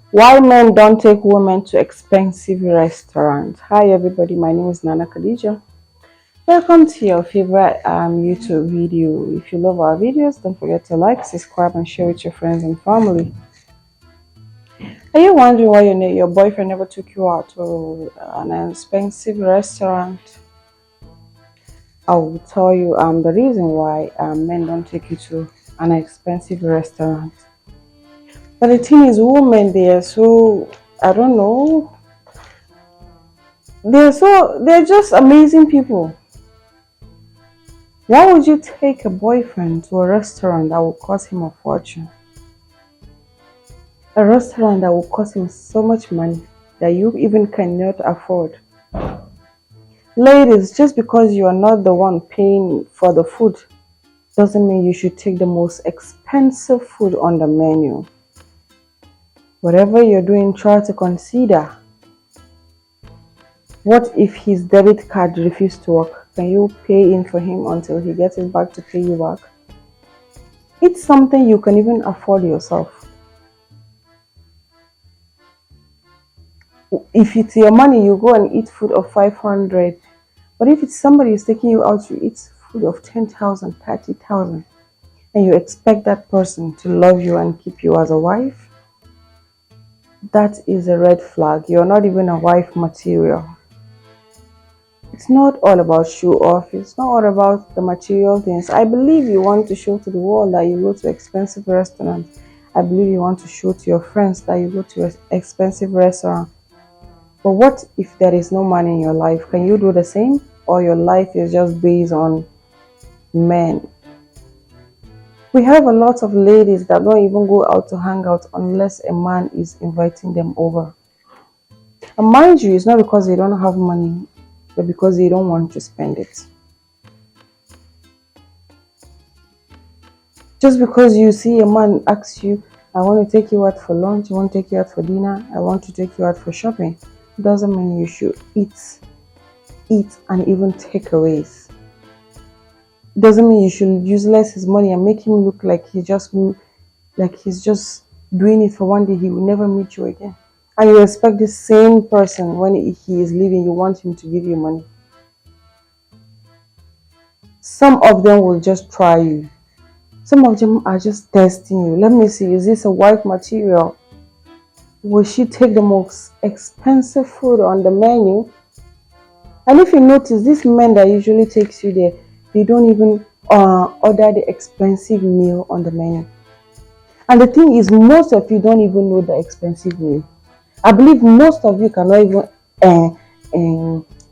Why men don't take women to expensive restaurants. Hi everybody, my name is Nana Khadija. Welcome to your favorite YouTube video. If you love our videos, don't forget to like, subscribe and share with your friends and family. Are you wondering why your boyfriend never took you out to an expensive restaurant? I will tell you the reason why men don't take you to an expensive restaurant. But the thing is, women, they are so, I don't know, they're just amazing people. Why would you take a boyfriend to a restaurant that will cost him a fortune? A restaurant that will cost him so much money that you even cannot afford. Ladies, just because you are not the one paying for the food doesn't mean you should take the most expensive food on the menu. Whatever you're doing, try to consider. What if his debit card refuses to work? Can you pay in for him until he gets it back to pay you back? It's something you can even afford yourself. If it's your money, you go and eat food of 500. But if it's somebody who's taking you out, you eat food of 10,000, 30,000, and you expect that person to love you and keep you as a wife, that is a red flag. You're not even a wife material. It's not all about show off. It's not all about the material things. I believe you want to show to the world that you go to expensive restaurants. I believe you want to show to your friends that you go to an expensive restaurant. But what if there is no money in your life? Can you do the same? Or your life is just based on men? We have a lot of ladies that don't even go out to hang out unless a man is inviting them over. And mind you, it's not because they don't have money, but because they don't want to spend it. Just because you see a man ask you, I want to take you out for lunch, I want to take you out for dinner, I want to take you out for shopping, doesn't mean you should eat and even takeaways. Doesn't mean you should utilize his money and make him look like he's just doing it for one day. He will never meet you again. And you expect the same person when he is leaving, you want him to give you money. Some of them will just try you. Some of them are just testing you. Let me see, is this a wife material? Will she take the most expensive food on the menu? And if you notice, these men that usually takes you there, they don't even order the expensive meal on the menu. And the thing is, most of you don't even know the expensive meal. I believe most of you cannot even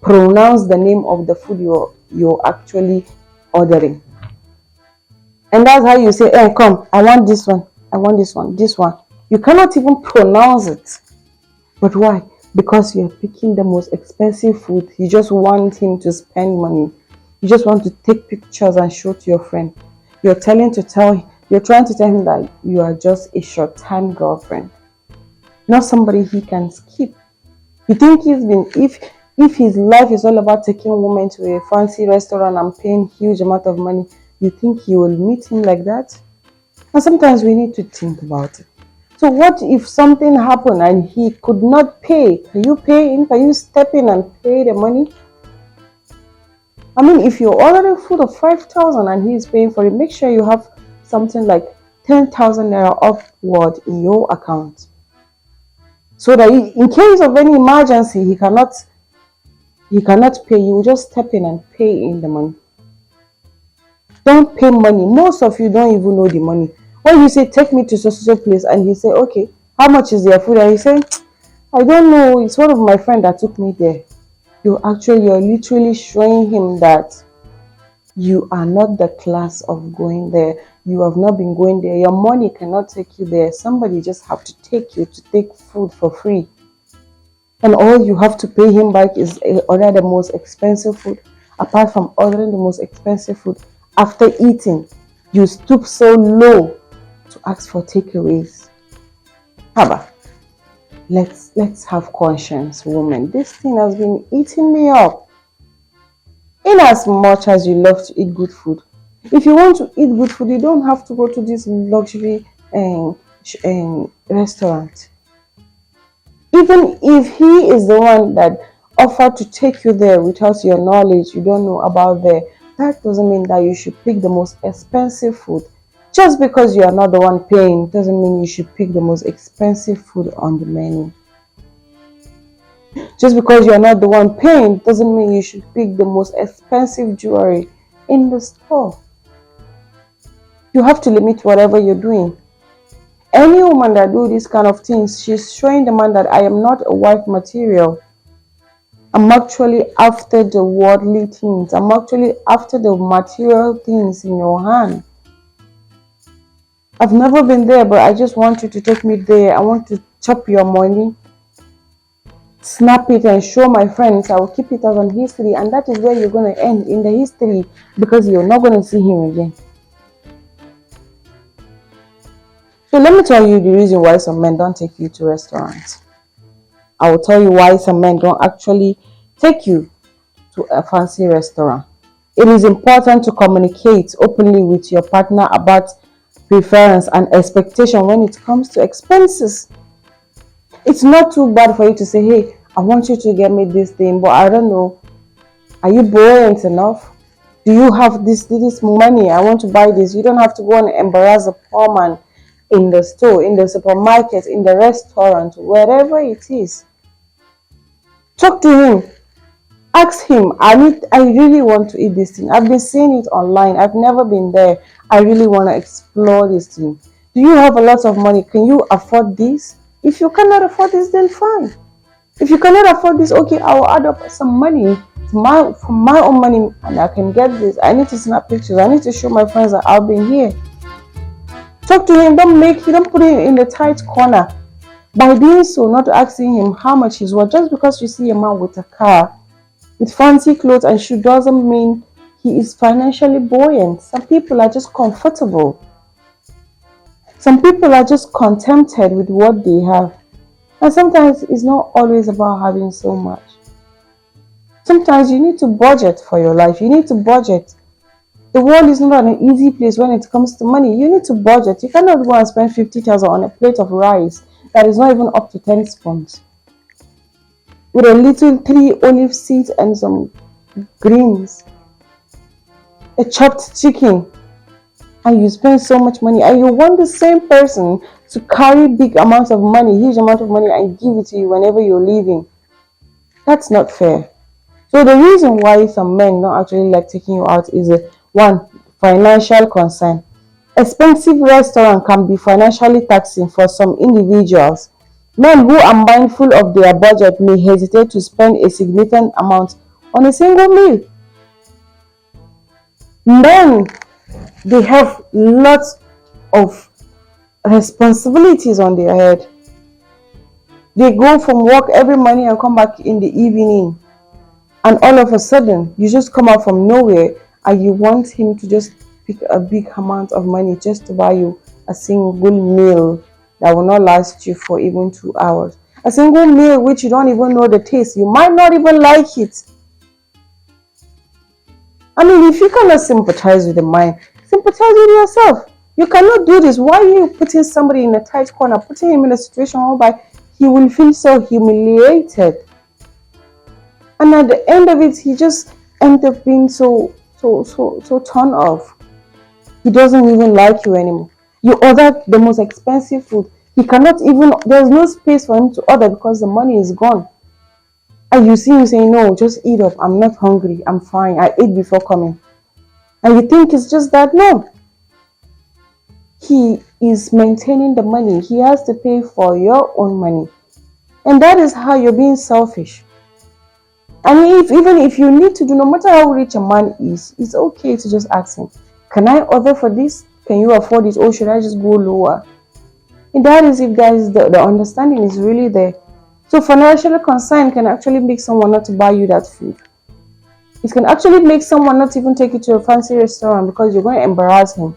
pronounce the name of the food you're actually ordering. And that's how you say, hey, come, I want this one, I want this one, this one. You cannot even pronounce it. But why? Because you're picking the most expensive food. You just want him to spend money. You just want to take pictures and show to your friend. You're trying to tell him that you are just a short-time girlfriend, not somebody he can skip. You think if his life is all about taking women to a fancy restaurant and paying huge amount of money, you think you will meet him like that? And sometimes we need to think about it. So what if something happened and he could not pay? Can you pay him? Can you step in and pay the money? I mean, if you're ordering food of 5,000 and he is paying for it, make sure you have something like 10,000 naira upward in your account, so that in case of any emergency, he cannot pay. You will just step in and pay in the money. Don't pay money. Most of you don't even know the money. When you say, take me to so place, and he say, okay, how much is their food? And you say, I don't know, it's one of my friends that took me there. You're literally showing him that you are not the class of going there. You have not been going there. Your money cannot take you there. Somebody just have to take you to take food for free. And all you have to pay him back is order the most expensive food. Apart from ordering the most expensive food, after eating, you stoop so low to ask for takeaways. Haba, let's have conscience, woman. This thing has been eating me up. In as much as you love to eat good food, if you want to eat good food, you don't have to go to this luxury restaurant. Even if he is the one that offered to take you there without your knowledge, you don't know about there, that doesn't mean that you should pick the most expensive food. Just because you are not the one paying doesn't mean you should pick the most expensive food on the menu. Just because you are not the one paying doesn't mean you should pick the most expensive jewelry in the store. You have to limit whatever you're doing. Any woman that do these kind of things, she's showing the man that I am not a wife material. I'm actually after the worldly things. I'm actually after the material things in your hand. I've never been there, but I just want you to take me there. I want to chop your money, snap it and show my friends. I will keep it as on history, and that is where you're going to end, in the history, because you're not going to see him again. So let me tell you the reason why some men don't take you to restaurants. I will tell you why some men don't actually take you to a fancy restaurant. It is important to communicate openly with your partner about preference and expectation when it comes to expenses. It's not too bad for you to say, hey, I want you to get me this thing, but I don't know, are you buoyant enough? Do you have this money? I want to buy this. You don't have to go and embarrass a poor man in the store, in the supermarket, in the restaurant, wherever it is. Talk to him. Ask him, I really want to eat this thing. I've been seeing it online. I've never been there. I really want to explore this thing. Do you have a lot of money? Can you afford this? If you cannot afford this, then fine. If you cannot afford this, okay, I will add up some money from my own money and I can get this. I need to snap pictures. I need to show my friends that I've been here. Talk to him. Don't put him in the tight corner. By doing so, not asking him how much he's worth. Just because you see a man with a car, with fancy clothes and shoes, doesn't mean he is financially buoyant. Some people are just comfortable. Some people are just contented with what they have. And sometimes it's not always about having so much. Sometimes you need to budget for your life. You need to budget. The world is not an easy place when it comes to money. You need to budget. You cannot go and spend 50,000 on a plate of rice that is not even up to 10 spoons, with a little 3 olive seeds and some greens, a chopped chicken, and you spend so much money, and you want the same person to carry big amounts of money, huge amount of money, and give it to you whenever you're leaving. That's not fair. So the reason why some men don't actually like taking you out is one, financial concern. Expensive restaurant can be financially taxing for some individuals. Men who are mindful of their budget may hesitate to spend a significant amount on a single meal. Men, they have lots of responsibilities on their head. They go from work every morning and come back in the evening, and all of a sudden you just come out from nowhere and you want him to just pick a big amount of money just to buy you a single meal that will not last you for even 2 hours. A single meal which you don't even know the taste. You might not even like it. I mean, if you cannot sympathize with the mind, sympathize with yourself. You cannot do this. Why are you putting somebody in a tight corner, putting him in a situation whereby he will feel so humiliated? And at the end of it, he just ends up being so turned off. He doesn't even like you anymore. You order the most expensive food. He cannot even, there's no space for him to order because the money is gone. And you see him saying, no, just eat up. I'm not hungry. I'm fine. I ate before coming. And you think it's just that? No. He is maintaining the money. He has to pay for your own money. And that is how you're being selfish. And even if you need to do, no matter how rich a man is, it's okay to just ask him, can I order for this? Can you afford it? Or should I just go lower? And that is if that is the understanding is really there. So financial concern can actually make someone not to buy you that food. It can actually make someone not even take you to a fancy restaurant because you're going to embarrass him.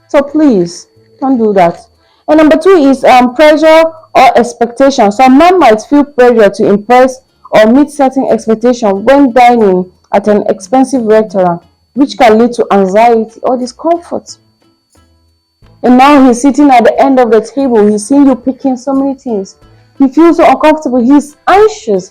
So please, don't do that. And number 2 is pressure or expectation. Some men might feel pressure to impress or meet certain expectations when dining at an expensive restaurant, which can lead to anxiety or discomfort. And now he's sitting at the end of the table. He's seeing you picking so many things. He feels so uncomfortable. He's anxious.